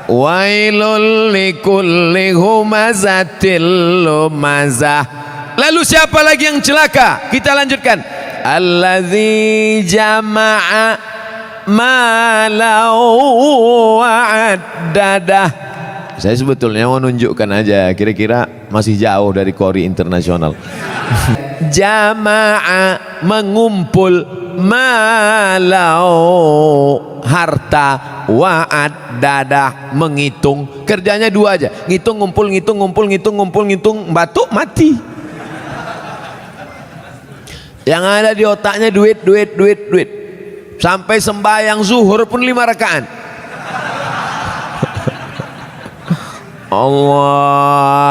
Wailul likulli humazatil lumazah. Lalu siapa lagi yang celaka? Kita lanjutkan. Alladzi jama'a malau wa'addadah. Saya sebetulnya mau nunjukkan aja, kira-kira masih jauh dari Qori internasional. Jama'a mengumpul, malau harta, wa'ad dadah menghitung. Kerjanya dua aja, ngitung ngumpul, ngitung ngumpul, ngitung ngumpul, ngitung, batuk mati. Yang ada di otaknya duit, duit, duit, duit. Sampai sembahyang zuhur pun 5 rakaat. Allahu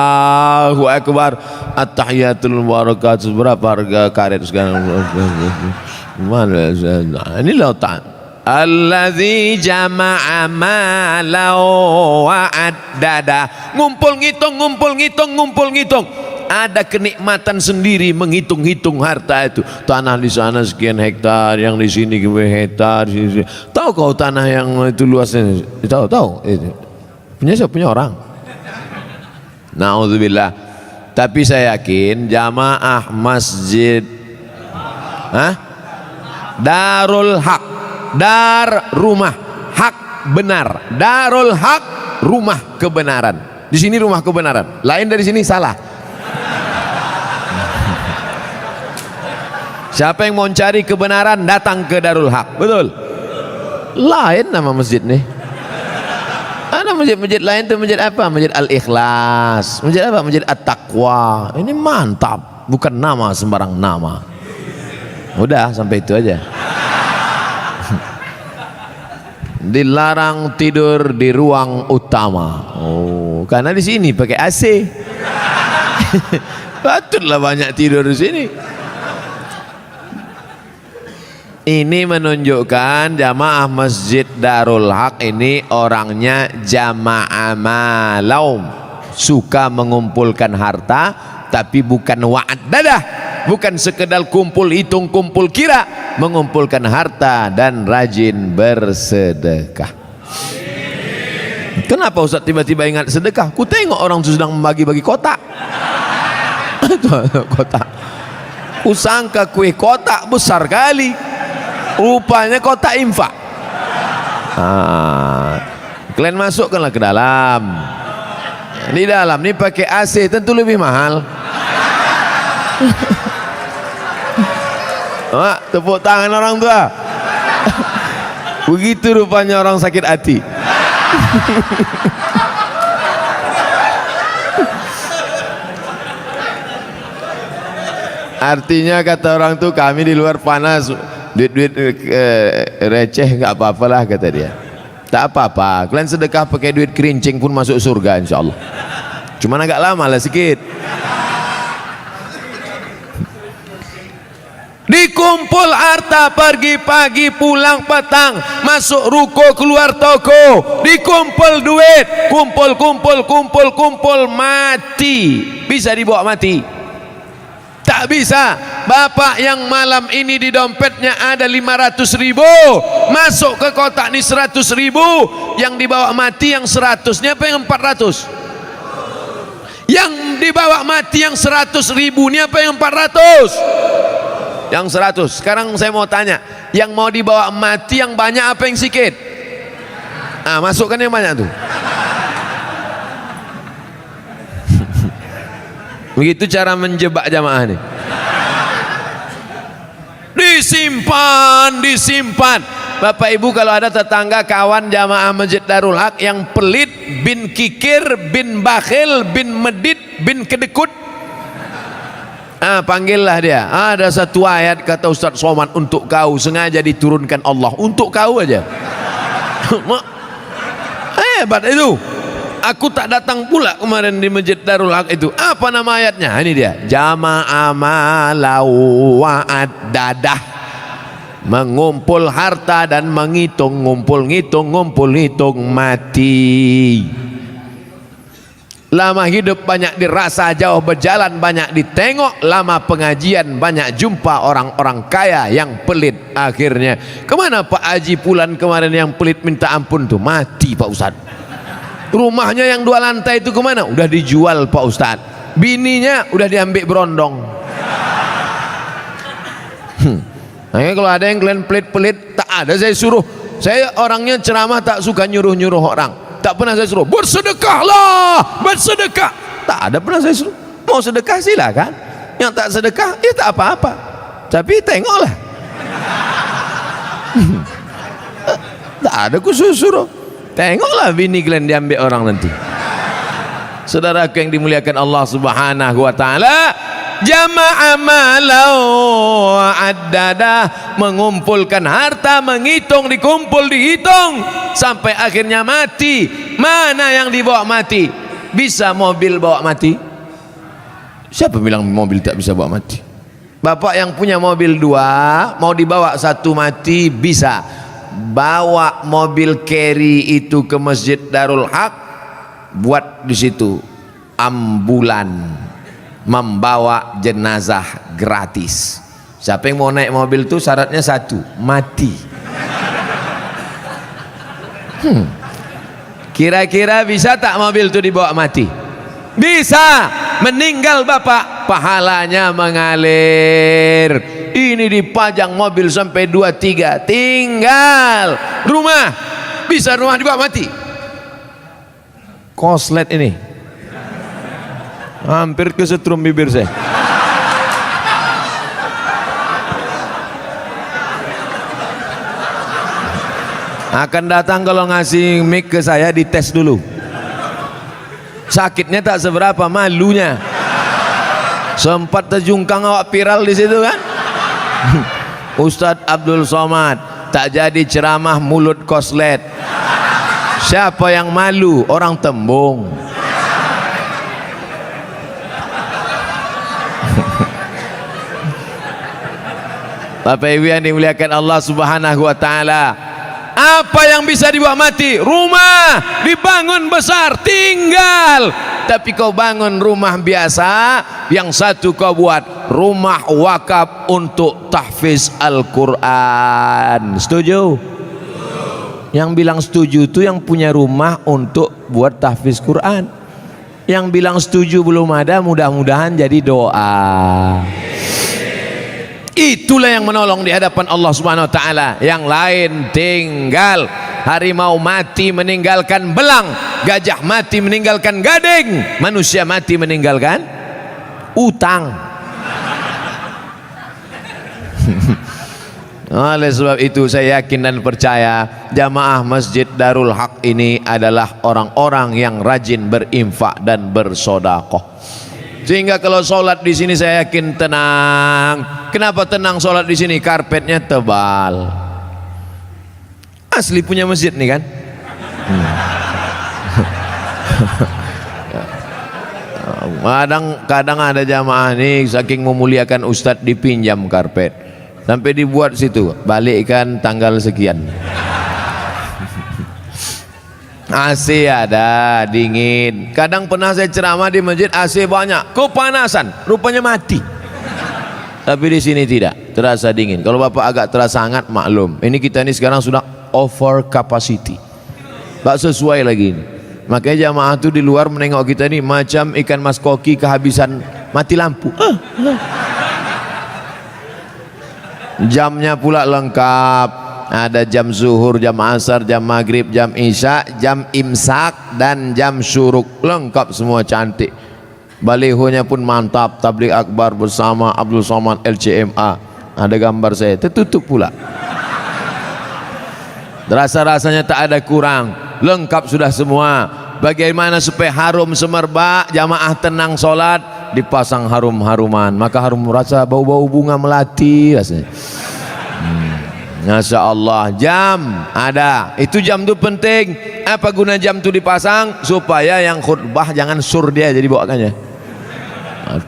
Akbar. At-tahiyatul barakatuh. Berapa harga karet sekarang? Mana? Ini lautan. Alladzi jama'a malau wa'addada. Ngumpul ngitung, ngumpul ngitung, ngumpul ngitung. Ada kenikmatan sendiri menghitung-hitung harta itu. Tanah di sana sekian hektar, yang di sini hektar. Tahu kau tanah yang itu luasnya? Tahu. Punya siapa? Punya orang. Na'udzubillah. Tapi saya yakin jamaah masjid Darul Haq, dar rumah hak benar, Darul Haq rumah kebenaran. Di sini rumah kebenaran, lain dari sini salah. Siapa yang mau cari kebenaran datang ke Darul Haq, betul? Lain nama masjid nih. Ada masjid-masjid lain tuh, masjid apa? Masjid Al-Ikhlas, masjid apa? Masjid At-Taqwa. Ini mantap, bukan nama sembarang nama. Udah sampai itu aja. Dilarang tidur di ruang utama. Oh, karena di sini pakai AC. Patutlah banyak tidur di sini. Ini menunjukkan jamaah masjid Darul Haq ini orangnya jamaah malaum, suka mengumpulkan harta, tapi bukan wa'ad dadah, bukan sekedar kumpul hitung kumpul kira, mengumpulkan harta dan rajin bersedekah. Kenapa Ustaz tiba-tiba ingat sedekah? Ku tengok orang itu sedang membagi-bagi kotak. Kotak. Ku sangka kue kotak besar kali, rupanya kotak infak. Kalian masukkanlah ke dalam. Di dalam ini pakai AC, tentu lebih mahal. Tepuk tangan orang tua. Begitu rupanya orang sakit hati. Artinya kata orang tuh, kami di luar panas, duit-duit receh nggak apa-apalah kata dia. Tak apa-apa, kalian sedekah pakai duit kerincing pun masuk surga insyaallah. Cuman agak lama lah sikit. Dikumpul harta, pergi pagi pulang petang, masuk ruko keluar toko, dikumpul duit, kumpul mati. Bisa dibawa mati? Tak bisa. Bapak yang malam ini di dompetnya ada 500.000, masuk ke kotak ini 100.000, yang dibawa mati yang 100-nya apa yang 400? Yang dibawa mati yang 100.000-nya apa yang 400? Yang 100. Sekarang saya mau tanya, yang mau dibawa mati yang banyak apa yang sedikit? Masukkan yang banyak tuh. Begitu cara menjebak jamaah nih. Disimpan. Bapak Ibu, kalau ada tetangga kawan jamaah Masjid Darul Haq yang pelit, bin kikir, bin bakhil, bin medit, bin kedekut, panggillah dia. Ada satu ayat kata Ustaz Somad untuk kau, sengaja diturunkan Allah untuk kau aja. Hebat itu. Aku tak datang pula kemarin di Masjid Darul Haq itu. Apa nama ayatnya? Ini dia. Jama'a malau wa'ad dadah. mengumpul harta dan menghitung, ngumpul-ngitung, ngumpul-ngitung mati. Lama hidup banyak dirasa, jauh berjalan banyak ditengok, lama pengajian banyak jumpa orang-orang kaya yang pelit. Akhirnya kemana Pak Haji Pulan kemarin yang pelit minta ampun tuh? Mati Pak Ustadz. Rumahnya yang 2 lantai itu kemana? Udah dijual Pak Ustadz. Bininya udah diambil berondong. Nah, kalau ada yang kalian pelit-pelit, tak ada saya suruh. Saya orangnya ceramah tak suka nyuruh-nyuruh orang. Tak pernah saya suruh bersedekahlah, bersedekah. Tak ada pernah saya suruh. Mau sedekah silakan. Yang tak sedekah ya tak apa-apa. Tapi tengoklah. Tak ada khusus suruh. Tengoklah bini kalian diambil orang nanti. Saudara yang dimuliakan Allah Subhanahu wa taala, jama'a malau addada, mengumpulkan harta, menghitung, dikumpul, dihitung sampai akhirnya mati. Mana yang dibawa mati? Bisa mobil bawa mati? Siapa bilang mobil tak bisa bawa mati? Bapak yang punya mobil 2 mau dibawa 1 mati bisa. Bawa mobil carry itu ke Masjid Darul Haq, buat di situ ambulan membawa jenazah gratis. Siapa yang mau naik mobil itu syaratnya 1, mati. Kira-kira bisa tak mobil itu dibawa mati? Bisa. Meninggal bapak, pahalanya mengalir. Ini dipajang mobil sampai 2-3, tinggal rumah. Bisa rumah dibawa mati. Koslet ini hampir kesetrum bibir saya. Akan datang kalau ngasih mic ke saya, dites dulu. Sakitnya tak seberapa, malunya. Sempat terjungkang awak viral di situ kan. Ustadz Abdul Somad tak jadi ceramah mulut koslet. Siapa yang malu? Orang Tembung. Bapak Ibu yang dimuliakan Allah Subhanahu wa taala, apa yang bisa dibawa mati? Rumah dibangun besar, tinggal. Tapi kau bangun rumah biasa, yang satu kau buat rumah wakaf untuk tahfiz Al-Quran. Setuju? Yang bilang setuju itu yang punya rumah untuk buat tahfiz Quran. Yang bilang setuju belum ada, mudah-mudahan jadi doa. Itulah yang menolong di hadapan Allah Subhanahu wa taala. Yang lain tinggal. Harimau mati meninggalkan belang, gajah mati meninggalkan gading, manusia mati meninggalkan utang. Oleh sebab itu saya yakin dan percaya jamaah Masjid Darul Haq ini adalah orang-orang yang rajin berinfak dan bersedekah. Sehingga kalau sholat di sini saya yakin tenang. Kenapa tenang sholat di sini? Karpetnya tebal. Asli punya masjid nih kan. Kadang ada jamaah nih saking memuliakan ustadz dipinjam karpet. Sampai dibuat situ, balikkan tanggal sekian. AC ada, dingin. Kadang pernah saya ceramah di masjid AC banyak, kepanasan, rupanya mati. Tapi di sini tidak, terasa dingin. Kalau bapak agak terasa hangat, maklum. Ini kita ini sekarang sudah over capacity, tak sesuai lagi ini. Makanya jamaah tuh di luar menengok kita ini macam ikan mas koki kehabisan mati lampu. Jamnya pula lengkap, ada jam zuhur, jam asar, jam maghrib, jam isya, jam imsak, dan jam syuruk, lengkap semua cantik. Balihonya pun mantap, tabligh akbar bersama Abdul Somad LCMA, ada gambar saya, tertutup pula. Rasa-rasanya tak ada kurang, lengkap sudah semua. Bagaimana supaya harum semerbak, jamaah tenang sholat, dipasang harum-haruman, maka harum rasa bau-bau bunga melati rasanya. Masya Allah. Jam ada, itu jam itu penting. Apa guna jam itu dipasang? Supaya yang khutbah jangan sur dia jadi bawakannya.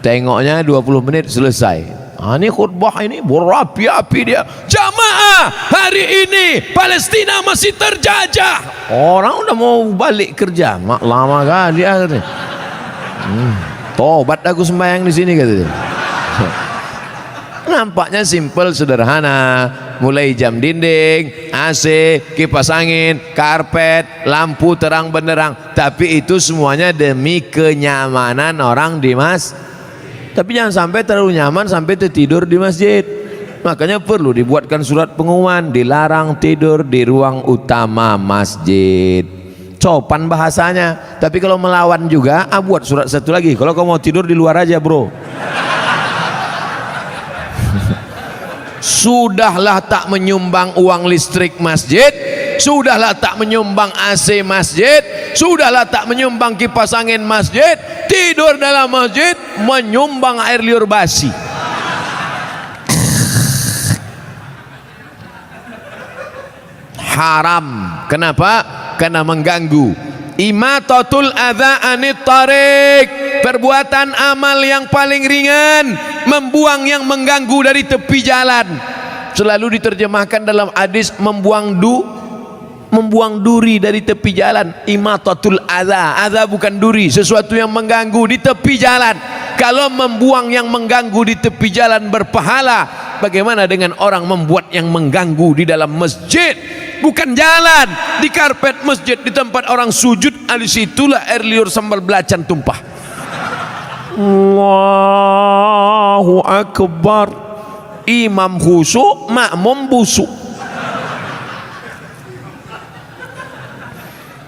Tengoknya 20 menit selesai. Ini khutbah ini berapi-api dia. Jamaah hari ini Palestina masih terjajah. Orang udah mau balik kerja, mak lama kali akhirnya. Tobat aku sembahyang di sini katanya. Nampaknya simple, sederhana. Mulai jam dinding, AC, kipas angin, karpet, lampu terang benderang. Tapi itu semuanya demi kenyamanan orang di Tapi jangan sampai terlalu nyaman sampai tertidur di masjid. Makanya perlu dibuatkan surat pengumuman, dilarang tidur di ruang utama masjid. Sopan bahasanya. Tapi kalau melawan juga, buat surat satu lagi. Kalau kau mau tidur di luar aja bro. Sudahlah tak menyumbang uang listrik masjid, sudahlah tak menyumbang AC masjid, sudahlah tak menyumbang kipas angin masjid, tidur dalam masjid menyumbang air liur basi. Haram. Kenapa? Karena mengganggu. Imatatul adza anit tariq, perbuatan amal yang paling ringan, membuang yang mengganggu dari tepi jalan. Selalu diterjemahkan dalam hadis membuang duri dari tepi jalan. Imatatul adza bukan duri, sesuatu yang mengganggu di tepi jalan. Kalau membuang yang mengganggu di tepi jalan berpahala, bagaimana dengan orang membuat yang mengganggu di dalam masjid? Bukan jalan, di karpet masjid, di tempat orang sujud, di situlah air liur sambal belacan tumpah. Allahu Akbar. Imam khusyuk, makmum busuk.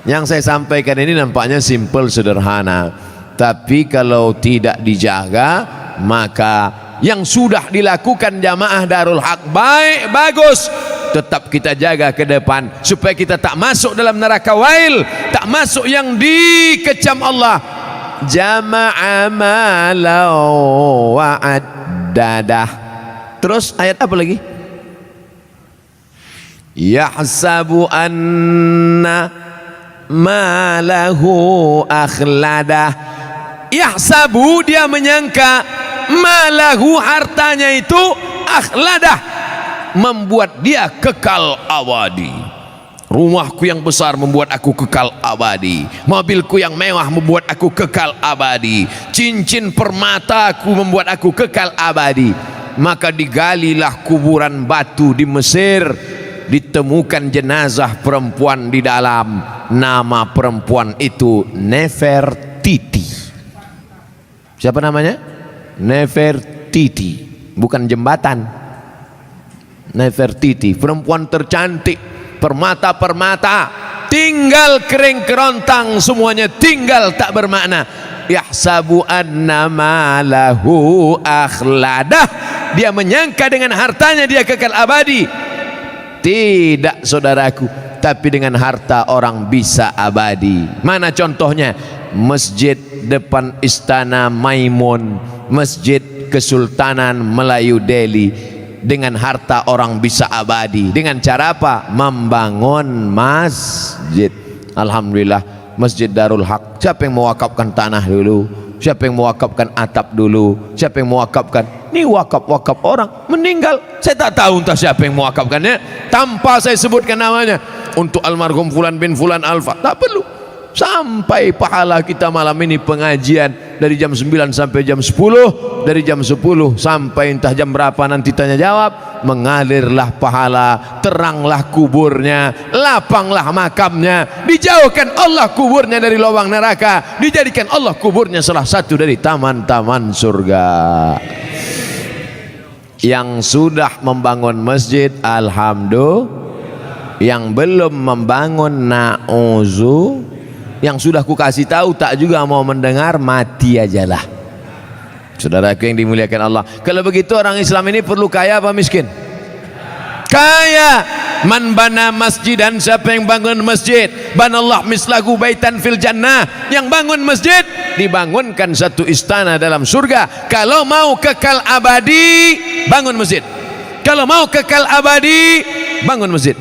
Yang saya sampaikan ini nampaknya simple, sederhana. Tapi kalau tidak dijaga, maka yang sudah dilakukan jamaah Darul Haq baik, bagus, tetap kita jaga ke depan supaya kita tak masuk dalam neraka wail, tak masuk yang dikecam Allah. Jama'a malau wa'addadah. Terus ayat apa lagi? Yahsabu anna malahu akhladah. Yahsabu, dia menyangka, malahu, hartanya itu, akhladah, membuat dia kekal abadi. Rumahku yang besar membuat aku kekal abadi, mobilku yang mewah membuat aku kekal abadi, cincin permataku membuat aku kekal abadi. Maka digalilah kuburan batu di Mesir, ditemukan jenazah perempuan di dalam. Nama perempuan itu Nefertiti. Siapa namanya? Nefertiti, bukan jembatan. Nefertiti, perempuan tercantik, permata-permata, tinggal kering kerontang, semuanya tinggal tak bermakna. Yahsabu anna malahu akhladah, dia menyangka dengan hartanya dia kekal abadi. Tidak saudaraku, tapi dengan harta orang bisa abadi. Mana contohnya? Masjid depan Istana Maimun, Masjid Kesultanan Melayu Delhi. Dengan harta orang bisa abadi. Dengan cara apa? Membangun masjid. Alhamdulillah, Masjid Darul Haq. Siapa yang mewakafkan tanah dulu? Siapa yang mewakafkan atap dulu? Siapa yang mewakafkan? Ini wakaf-wakaf orang meninggal. Saya tak tahu entah siapa yang mewakafkannya, tanpa saya sebutkan namanya. Untuk almarhum Fulan bin Fulan Alfa, tak perlu. Sampai pahala kita malam ini pengajian dari jam 9 sampai jam 10, dari jam 10 sampai entah jam berapa nanti tanya jawab, mengalirlah pahala, teranglah kuburnya, lapanglah makamnya, dijauhkan Allah kuburnya dari lubang neraka, dijadikan Allah kuburnya salah satu dari taman-taman surga. Yang sudah membangun masjid alhamdulillah, yang belum membangun na'uzu. Yang sudah ku kasih tahu tak juga mau mendengar, mati ajalah. Saudaraku yang dimuliakan Allah, kalau begitu orang Islam ini perlu kaya apa miskin? Kaya. Man bana masjidan, siapa yang bangun masjid, banallah mislahu baitan fil jannah. Yang bangun masjid dibangunkan satu istana dalam surga. Kalau mau kekal abadi, bangun masjid. Kalau mau kekal abadi, bangun masjid.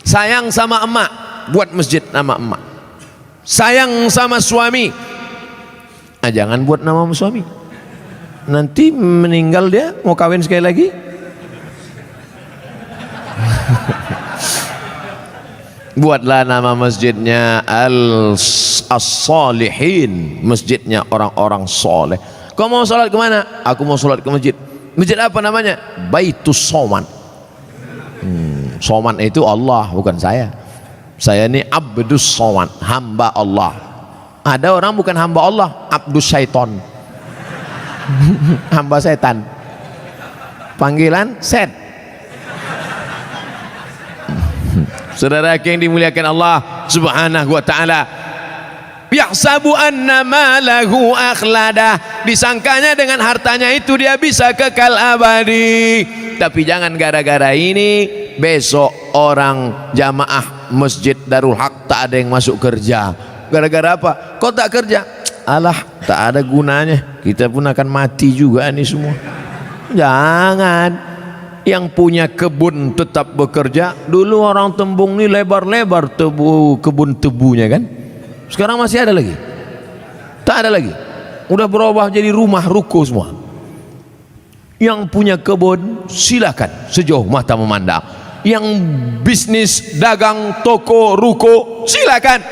Sayang sama emak, buat masjid nama emak. Sayang sama suami, jangan buat nama suami, nanti meninggal dia mau kawin sekali lagi. Buatlah nama masjidnya As-Salihin, masjidnya orang-orang soleh. Kau mau sholat kemana? Aku mau sholat ke masjid. Masjid apa namanya? Baitus Soman. Soman itu Allah, bukan saya. Saya ini Abdus Soman, hamba Allah. Ada orang bukan hamba Allah, Abdus Syaiton. Hamba setan. Panggilan set. Saudara yang dimuliakan Allah Subhanahu wa taala, yahsabu anna malahu akhladah, disangkanya dengan hartanya itu dia bisa kekal abadi. Tapi jangan gara-gara ini besok orang jamaah Masjid Darul Haq tak ada yang masuk kerja. Gara-gara apa? Kok tak kerja? Alah, tak ada gunanya, kita pun akan mati juga ini semua. Jangan. Yang punya kebun tetap bekerja. Dulu orang Tembung ini lebar-lebar kebun tebunya kan. Sekarang masih ada lagi? Tak ada lagi. Udah berubah jadi rumah ruko semua. Yang punya kebun silakan sejauh mata memandang. Yang bisnis dagang toko ruko silakan.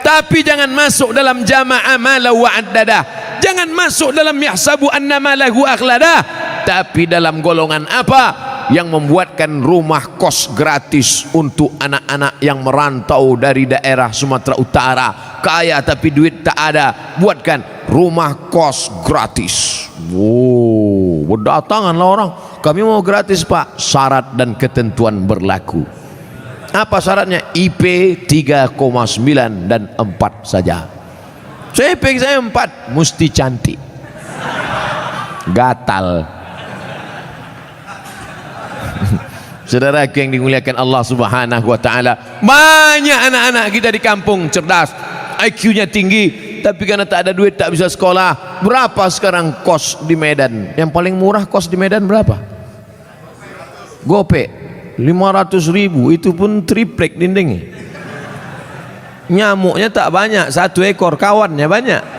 Tapi jangan masuk dalam jama'a mala wa addada. Jangan masuk dalam yahsabu annama lahu akhlada. Tapi dalam golongan apa? Yang membuatkan rumah kos gratis untuk anak-anak yang merantau dari daerah Sumatera Utara, kaya tapi duit tak ada, buatkan rumah kos gratis. Wow, berdatanganlah orang, kami mau gratis Pak. Syarat dan ketentuan berlaku. Apa syaratnya? IP 3,9 dan 4 saja. Saya IP saya 4, mesti cantik, gatal. Saudara yang dimuliakan Allah Subhanahu wa taala, banyak anak-anak kita di kampung cerdas, IQ-nya tinggi, tapi karena tak ada duit tak bisa sekolah. Berapa sekarang kos di Medan? Yang paling murah kos di Medan berapa? Gope 500.000, itu pun triplek dindingnya. Nyamuknya tak banyak, 1 ekor, kawannya banyak.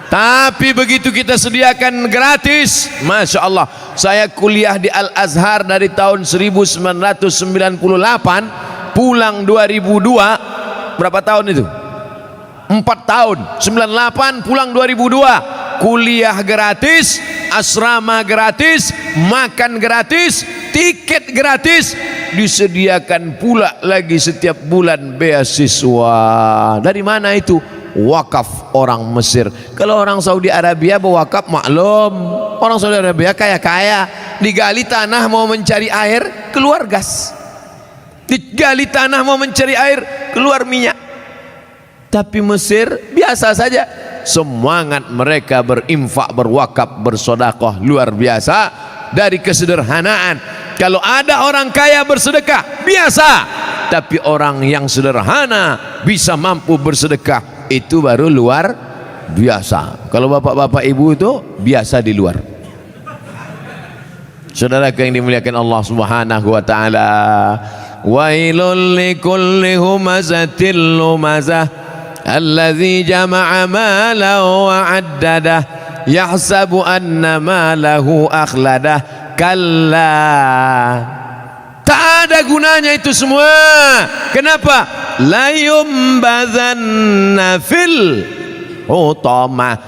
Tapi begitu kita sediakan gratis, Masya Allah. Saya kuliah di Al-Azhar dari tahun 1998, pulang 2002. Berapa tahun itu? 4 tahun. 98 pulang 2002. Kuliah gratis, asrama gratis, makan gratis, tiket gratis, disediakan pula lagi setiap bulan beasiswa. Dari mana itu? Wakaf orang Mesir. Kalau orang Saudi Arabia berwakaf maklum, orang Saudi Arabia kaya-kaya, digali tanah mau mencari air keluar gas, digali tanah mau mencari air keluar minyak. Tapi Mesir biasa saja, semangat mereka berinfak, berwakaf, bersedekah luar biasa. Dari kesederhanaan, kalau ada orang kaya bersedekah biasa, tapi orang yang sederhana bisa mampu bersedekah, itu baru luar biasa. Kalau bapak-bapak ibu itu biasa di luar. Saudara yang dimuliakan Allah Subhanahu wa taala, wailul likulli humazatil lumazah alladzi jama'a malahu wa 'addadah yahsabu anna malahu akhladah. Kalla, tak ada gunanya itu semua. Kenapa? La yumbadzanna fil hutamah.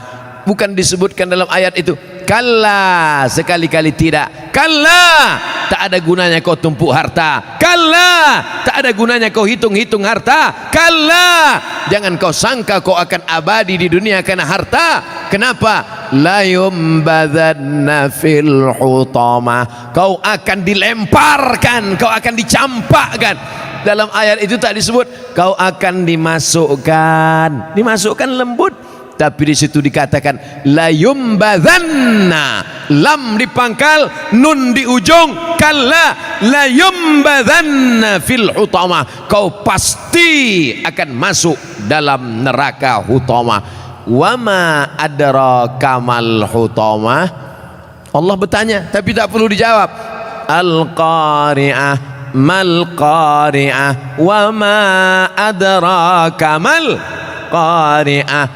Bukan disebutkan dalam ayat itu. Kalla, sekali-kali tidak. Kalla, tak ada gunanya kau tumpuk harta. Kalla, tak ada gunanya kau hitung-hitung harta. Kalla, jangan kau sangka kau akan abadi di dunia karena harta. Kenapa? La yumbadzanna fil hutamah. Kau akan dilemparkan, kau akan dicampakkan. Dalam ayat itu tak disebut kau akan dimasukkan. Dimasukkan lembut, tapi di situ dikatakan la yumbadzanna, lam dipangkal, nun di ujung, kalla la yumbadzanna fil hutamah. Kau pasti akan masuk dalam neraka hutamah. Wama adraka mal hutamah. Allah bertanya tapi tak perlu dijawab. Al-qari'ah. Mal qari'ah wa ma adraka mal qari'ah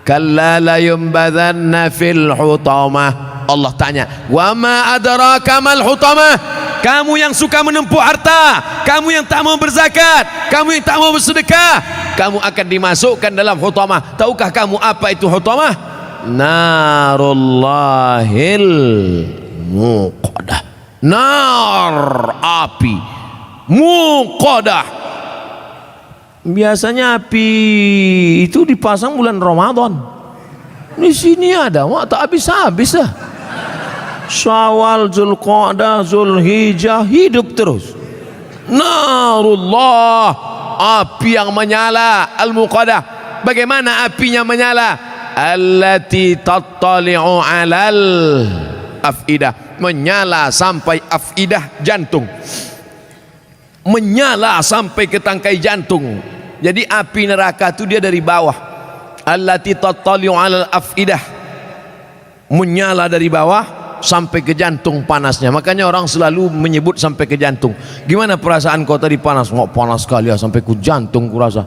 kalla la yumbadzanna fil hutamah. Allah tanya wa ma adraka mal hutamah, kamu yang suka menempuh harta, kamu yang tak mau berzakat, kamu yang tak mau bersedekah, kamu akan dimasukkan dalam hutamah. Tahukah kamu apa itu hutamah? Narullahil muqadah. Nar, api muqadah. Biasanya api itu dipasang bulan Ramadan. Di sini ada, mak tak habis-habis lah. Syawal, Zulqa'dah, Zulhijjah, hidup terus. Narullah, api yang menyala, al-muqadah. Bagaimana apinya menyala? Allati tattali'u 'alal afidah, menyala sampai afidah, jantung. Menyala sampai ke tangkai jantung. Jadi api neraka itu dia dari bawah. Allati tattali'u 'alal afidah, menyala dari bawah sampai ke jantung panasnya. Makanya orang selalu menyebut sampai ke jantung. Gimana perasaan kau tadi panas? Nggak panas sekali ya, sampai ke jantung kurasa.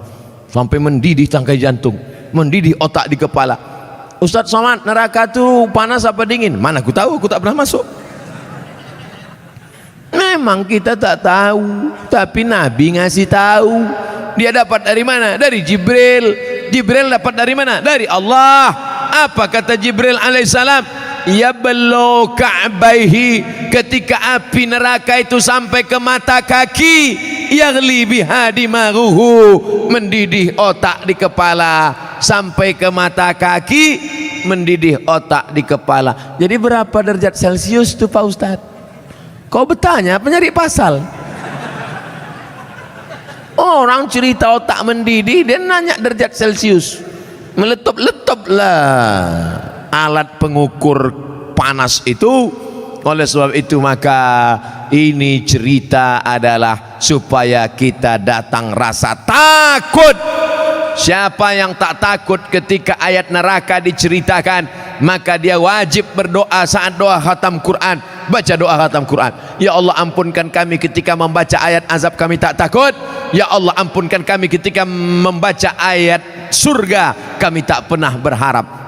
Sampai mendidih tangkai jantung, mendidih otak di kepala. Ustaz Somad, neraka itu panas apa dingin? Mana aku tahu, aku tak pernah masuk. Memang kita tak tahu, tapi Nabi ngasih tahu. Dia dapat dari mana? Dari Jibril. Jibril dapat dari mana? Dari Allah. Apa kata Jibril alaihissalam? Yablu ka'baihi, ketika api neraka itu sampai ke mata kaki, yaghli biha dimaruhu, mendidih otak di kepala, sampai ke mata kaki, mendidih otak di kepala. Jadi berapa derajat Celcius itu Pak Ustadz? Kau bertanya penyari pasal. Orang cerita otak mendidih, dia nanya derajat Celcius. Meletup-letup lah alat pengukur panas itu. Oleh sebab itu maka ini cerita adalah supaya kita datang rasa takut. Siapa yang tak takut ketika ayat neraka diceritakan, maka dia wajib berdoa saat doa khatam Quran. Baca doa khatam Quran. Ya Allah, ampunkan kami ketika membaca ayat azab, kami tak takut. Ya Allah, ampunkan kami ketika membaca ayat surga, kami tak pernah berharap.